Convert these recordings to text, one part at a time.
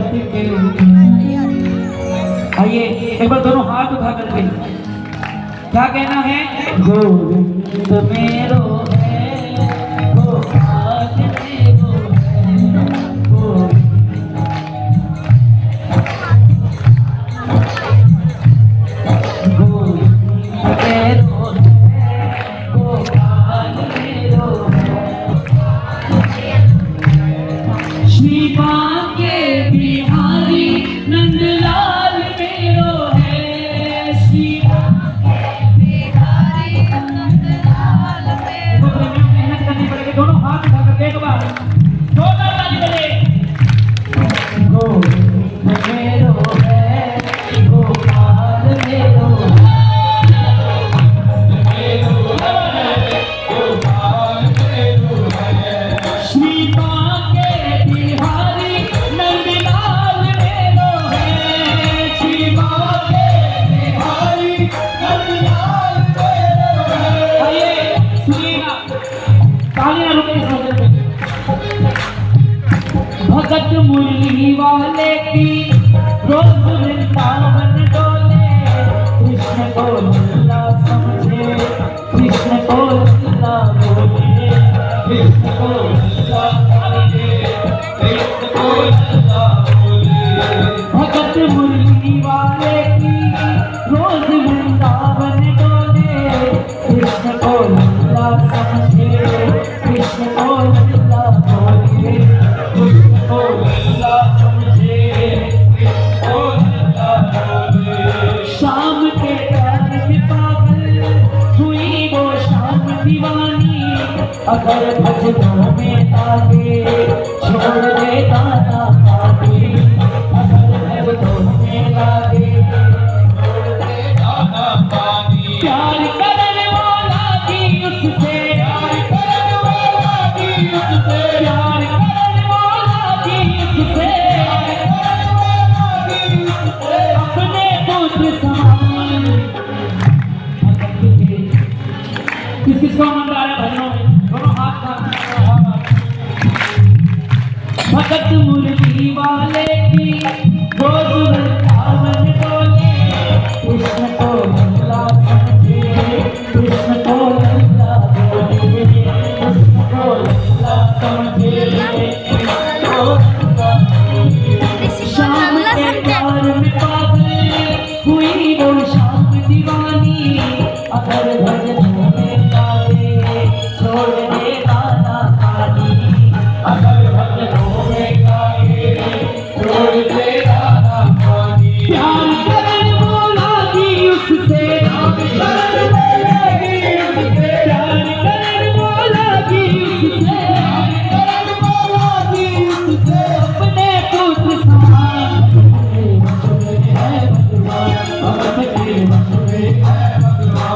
के। आइए एक बार दोनों हाथ उठा करके क्या कहना है? गोविंद मेरो है, गोपाल मेरो है, गोविंद मेरो है, गोपाल मेरो है। श्री बांके बिहारी नंदलाल मेरो है, श्री बांके बिहारी नंदलाल मेरो है। मेहनत करनी पड़ेगी, दोनों हाथ उठा कर एक बार जोरदार ताली बजे। गोविंद मेरो है, गोपाल मेरो है, गोपाल मेरो है। श्री बांके बिहारी नंदलाल मेरो है, श्री बांके बिहारी नंदलाल मेरो है। आइए सुनिएगा, तालियां रुके इस मंदिर में। भगत मुरली वाले की रोज वृंदावन डोले, कृष्ण को लल्ला समझे, कृष्ण को लल्ला बोले, कृष्ण को लल्ला समझे, कृष्ण को लल्ला बोले। भगत मुरली वाले की रोज वृंदावन डोले, कृष्ण को लल्ला समझे, कृष्ण को लल्ला बोले, कृष्ण को लल्ला समझे, कृष्ण को लल्ला बोले। शाम के टाइम में पागल हुई वो शाम दीवानी, अगर भजनों में लागे छोड़ दे दाना पानी, अगर भजनों में लागे छोड़ दे दाना पानी। प्यार करने वाला की उससे, प्यार करने वाला की उससे, प्यार करने वाला की उससे, प्यार करने वाला की उससे, अपने पुत्र समान। किस किस को आनंद आ रहा है भजनों में? दोनों हाथ उठा। भगत मुरली वाले की रोज वृंदावन डोले, कृष्ण को लल्ला समझे, कृष्ण को लल्ला बोले, कृष्ण को लल्ला समझे, कृष्ण को लल्ला बोले। शाम के प्यार में पागल हुई वो शाम दीवानी, अगर भजनों में लागे छोड़ दे दाना पानी, अगर भजनों में लागे छोड़ दे दाना पानी। प्यार करने वाला की उससे, प्यार करने वाला की उससे, प्यार करने वाला की उससे, प्यार करने वाला की उससे, अपने पुत्र समान।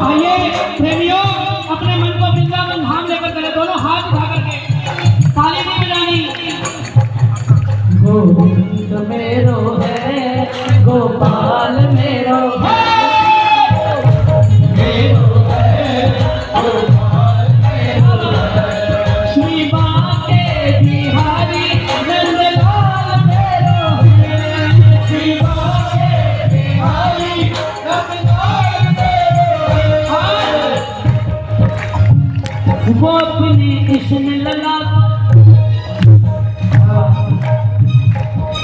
आइए प्रेमियों, अपने मन को वृंदावन धाम लेकर चले, दोनों हाथ उठा करके ताली नहीं बजानी। गोविंद मेरो है, गोपाल मेरो है, मेरो है, गोपाल मेरो है। श्री बांके बिहारी नंदलाल मेरो है, श्री बांके बिहारी नंदलाल मेरो है। वो अपनी कृष्ण लला,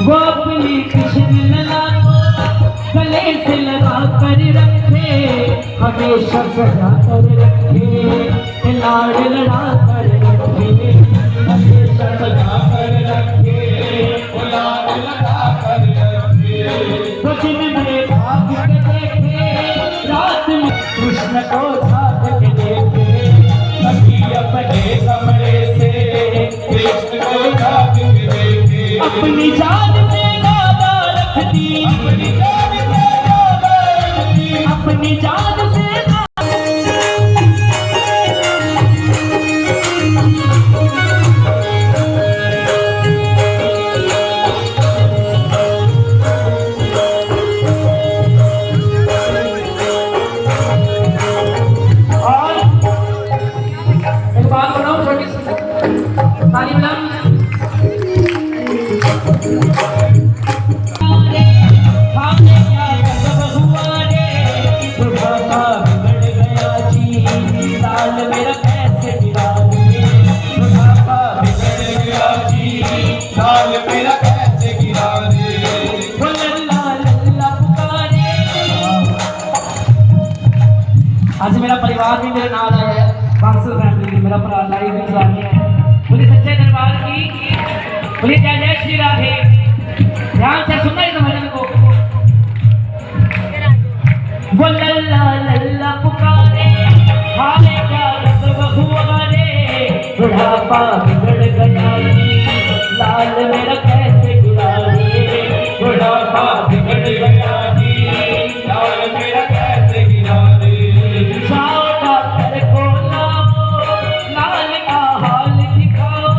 वो अपनी कृष्ण लला गले से लगा कर रखे, हमेशा सजा कर रखे, लाड़ लड़ा कर रखे, हमेशा सजा कर रखे, लाड़ लड़ा कर रखे। तो दिन में भाग के देखे, रात में कृष्ण को साथ के देखे, कभी अपने कमरे से कृष्ण को भाग के देखे। अपनी जान से ज्यादा रख दी, अपनी जान से ज्यादा रख दी, अपनी जान से ताली बजाओ। मेरे नाल आया बांसुर फैमिली की मेरा भरा लाइव भी चलाने है। बोले सच्चे दरबार की, बोले जय जय श्री राधे। ध्यान से सुनना इस भजन को। वो लल्ला लल्ला पुकारे हारे क्या रस बहुआ रे, बुढ़ापा बिगड़ गया लाल मेरा कैसे गिरा रे, बुढ़ापा बिगड़ गया लाल मेरा कैसे गिरा रे। जाओ डॉक्टर को लाओ, लाल का हाल दिखाओ,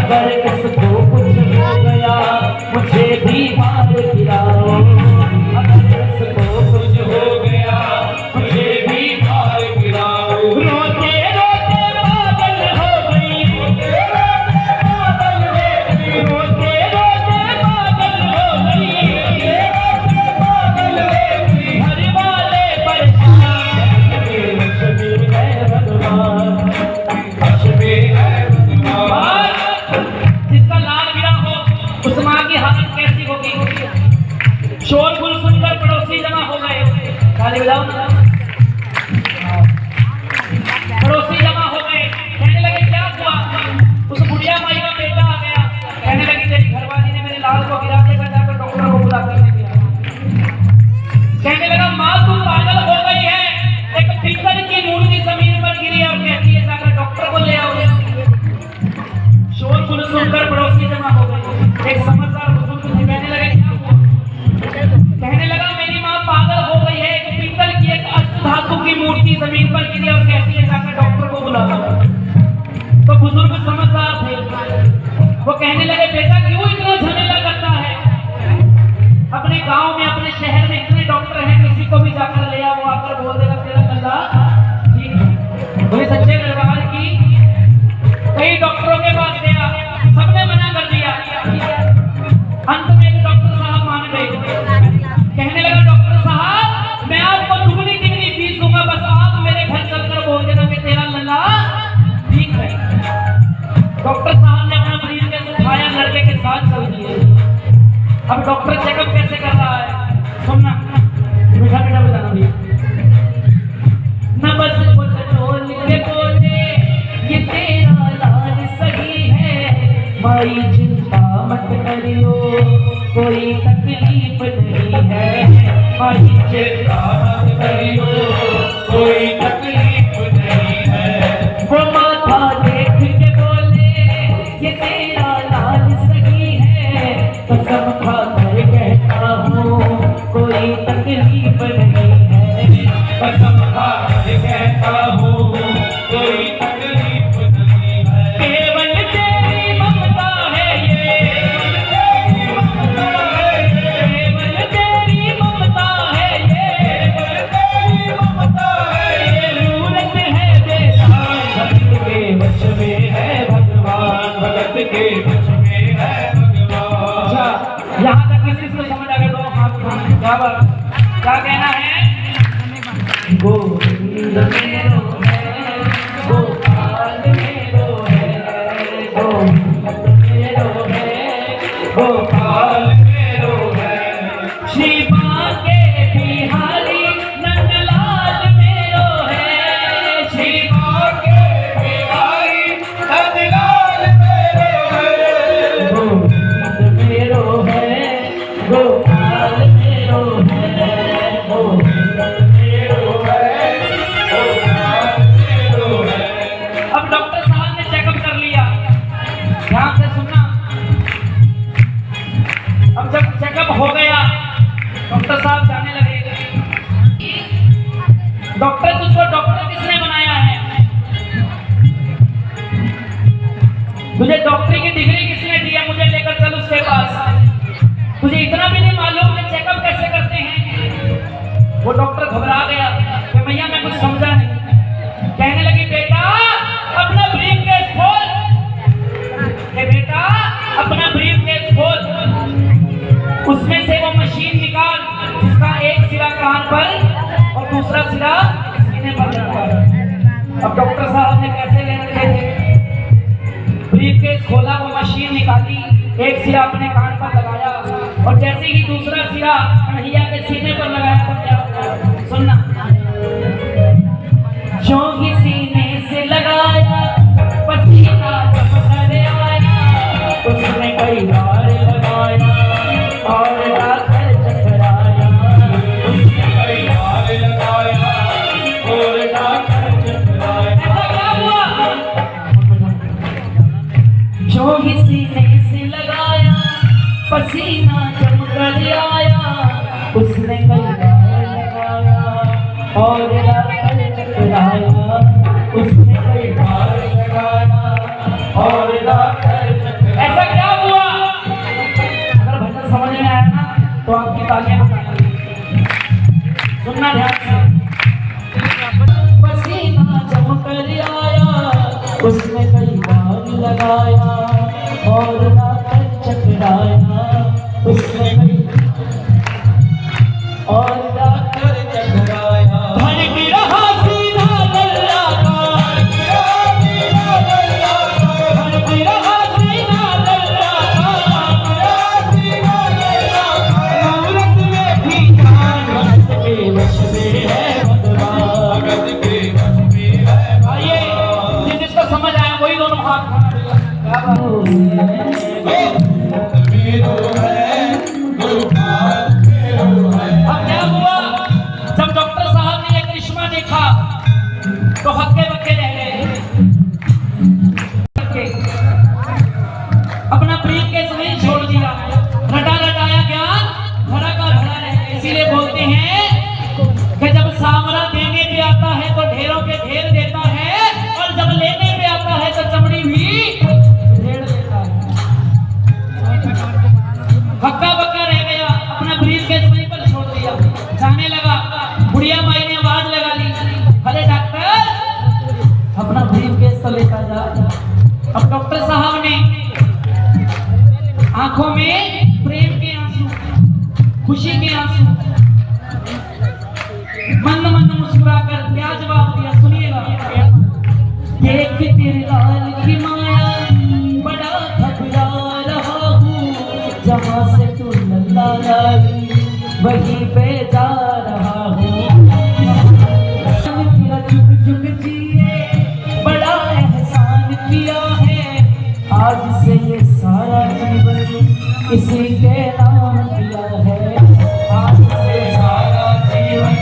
अगर इसको कुछ हो गया मुझे भी मार गिराओ, अगर इसको कुछ हो गया मुझे भी मार गिराओ। रोते रोते पागल हो गई, रोते रोते पागल हो गई, घर वाले परेशान, वश में है भगवान, वश में है भगवान। जिसका लाल गिरा हो उस माँ की हालत कैसी होगी। शोरगुल सुनकर पड़ोसी जमा हो गए, ताली बजाओ। पड़ोसी जमा हो गए, कहने लगे क्या हुआ। उस बुढ़िया माई का बेटा आ गया, कहने लगी तेरी घरवाली ने मेरे लाल को गिरा के जाकर डॉक्टर को बुला कर दिया। कहने लगा माँ तू पागल हो गई है, एक पीतल की मूर्ति जमीन पर गिरी और कहती है जाकर डॉक्टर को ले आओ। शोरगुल सुनकर पड़ोसी जमा हो गए, एक समझदार बुजुर्ग थे, कहने लगे क्या हुआ। कहने लगा मेरी माँ पागल हो गई है, एक पीतल की एक अष्टधातु की मूर्ति जमीन पर गिरी और कहती है जाकर डॉक्टर को बुला लो। तो बुजुर्ग समझदार थे, वो कहने लगे बेटा क्यों इतना झमेला करता है, अपने गांव में अपने शहर में इतने डॉक्टर हैं, किसी को भी जाकर ले आओ, वो आकर बोल देगा तेरा गला ठीक है। बोले सच्चे दरबार की, कई डॉक्टरों के पास गया, सबने मना कर दिया। अंत में एक डॉक्टर साहब मान गए, कहने लगा डॉक्टर साहब मैं आपको दुगनी तिगनी फीस दूंगा, बस आप मेरे घर चलकर बोल देना कि तेरा लल्ला ठीक है। डॉक्टर साहब ने अपना मरीज के उठाया, लड़के के साथ चल दिए। अब डॉक्टर चेकअप कैसे कर रहा है सुनना, मीठा मीठा बजाना भी। न बस बोल के बोले ये तेरा लाल सही है, माई चिंता मत करियो कोई तकलीफ नहीं है, माई चिंता मत करियो कोई तकलीफ नहीं है। वो माथा देख के बोले ये तेरा लाल सही है, कसम खाकर कहता हूँ कोई तकलीफ नहीं है, कसम खाकर कहता हूँ कोई तकलीफ नहीं है। केवल तेरी ममता है ये, केवल तेरी ममता है ये, जरूरत है बेटा भक्त के वश में है भगवान, भगत के वश में है भगवान। यहाँ तक किसी को समझ आ गया दो हाथ क्या बात, क्या कहना है। गोविंद मेरो है, गोपाल मेरो है, गोविंद मेरो है, गोपाल मेरो है, श्री बांके बिहारी नंदलाल मेरो है, श्री बांके बिहारी नंदलाल मेरो है, गोविंद मेरो है, गोपाल मेरो है, गोविंद मेरो है, गोपाल मेरो है। अब डॉक्टर साहब ने चेकअप कर लिया, ध्यान से सुनना। अब जब चेकअप हो गया डॉक्टर साहब जाने लगे, डॉक्टर तुझको डॉक्टर किसने बनाया है, तुझे डॉक्टरी की डिग्री किसने दी है, मुझे लेकर चल उसके पास। तुझे इतना भी नहीं मालूम कि चेकअप कैसे करते हैं। वो डॉक्टर घबरा गया कि भैया मैं कुछ समझा नहीं। कहने लगी बेटा अपना ब्रीफकेस खोल, बेटा अपना ब्रीफकेस खोल, उसमें से वो मशीन निकाल जिसका एक सिरा कान पर और दूसरा सिरा सीने पर लगता है। अब डॉक्टर साहब ने कैसे ले रखे थे, ब्रीफकेस खोला, वो मशीन निकाली, एक सिरा अपने कान पर लगाया और जैसे ही दूसरा सिरा कन्हैया के सीने पर लगाया तो क्या सुनना, जो पसीना जम कर आया, उसने कई बार लगाया और लाकर चकराया, उसने कई बार लगाया और लाकर चकराया। ऐसा क्या हुआ? अगर भजन समझ में आया ना तो आपकी तालियां बजाएंगे, सुनना ध्यान से। पसीना जम कर आया, उसने कई बार लगाया और लाकर चकराया, उसने कई और लाकर चकराया। धड़क रहा सीना दल्ला का, धड़क रहा सीना दल्ला का, धड़क रहा सीना दल्ला का, औरत में भी जान भगत के वश में है भगवान, भगत के वश में है। आइए जिसको समझ आया वही दोनों हाथ खड़ा करेगा। अब क्या हुआ? जब डॉक्टर साहब ने ये करिश्मा देखा तो हक्के बक्के रह गए। अपना ब्रीफ केस नहीं छोड़ दिया, रटा रटाया ज्ञान घड़ा का घड़ा रह गया। इसीलिए बोलते हैं कि जब सामरा देने पे आता है तो ढेरों के ढेर देता है, और जब लेने पे आता है तो चमड़ी भी ढेर देता है। हक्का बक्का रह गया, अपना ब्रीफ केस वहीं पर छोड़ दिया, जाने लगा। बुढ़िया माई ने आवाज लगा ली, अरे डॉक्टर अपना ब्रीफ केस तो लेकर जा। अब डॉक्टर साहब ने आंखों में प्रेम के आंसू, खुशी के आंसू, मंद मंद मुस्कुराकर क्या जवाब दिया, सुनिएगा। देख तेरे लाल की माया बड़ा घबरा रहा हूँ, जहाँ से तू लल्ला लाई वहीं पे जा रहा हूँ। झुक झुक जिए बड़ा एहसान किया है, आज से ये सारा जीवन इसी के नाम किया है, आज से सारा जीवन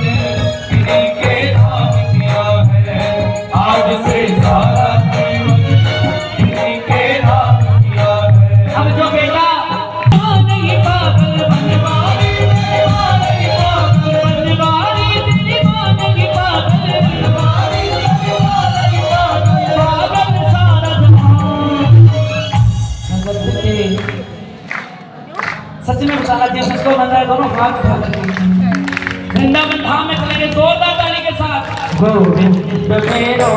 इसी के नाम किया है, आज से सारा जीवन इसी के नाम किया है। अब जो बेटा नहीं पागल बनवारी, नहीं पागल बनवारी, तेरी मां नहीं पागल बनवारी, नहीं पागल पागल सारा जहां। नजर के सच में बताना चाहिए, जिसको बंदा है दोनों हाथ उठा लेते हैं। वृंदावन धाम में चलेंगे जोरदार ताली के साथ। गोविंद मेरो